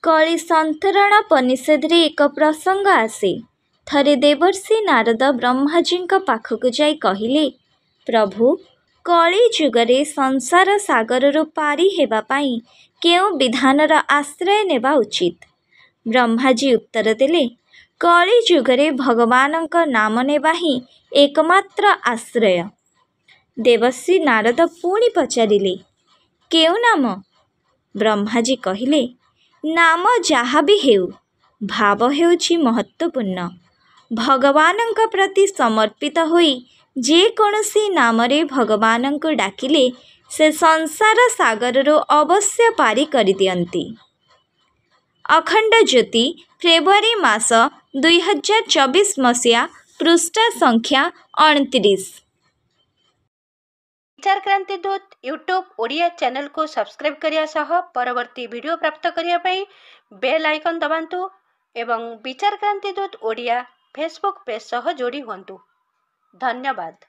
कଳି संतरण उपनिषदरे एक प्रसंग आसे। थरे देवर्षि नारद ब्रह्माजी पाखक जाई कहिले, प्रभु कली जुगरे संसार सागर पारी हेबा पाई केउ विधानर आश्रय नेबा उचित। ब्रह्माजी उत्तर देले, कली जुगरे भगवानक नाम नेबा ही एकमात्र आश्रय। देवर्षि नारद पुणी पचारिले, केउ नाम? ब्रह्माजी कहिले, नाम जहाँ भी हेउ, भाव हेउछि महत्वपूर्ण। भगवानक प्रति समर्पित होई जे कौनसी नामरे भगवानक डाकिले से संसार सागर अवश्य पारी करि दियंती। अखंड ज्योति फेब्रुआरी मास 2024 मसीहा पृष्ठ संख्या 29। विचार क्रांति दूत यूट्यूब ओडिया चैनल को सब्सक्राइब करिया सह परवर्ती वीडियो प्राप्त करिया पई बेल आइकन दबांतु एवं विचार क्रांति दूत ओडिया फेसबुक पेज सह जोड़ी हुंतु। धन्यवाद।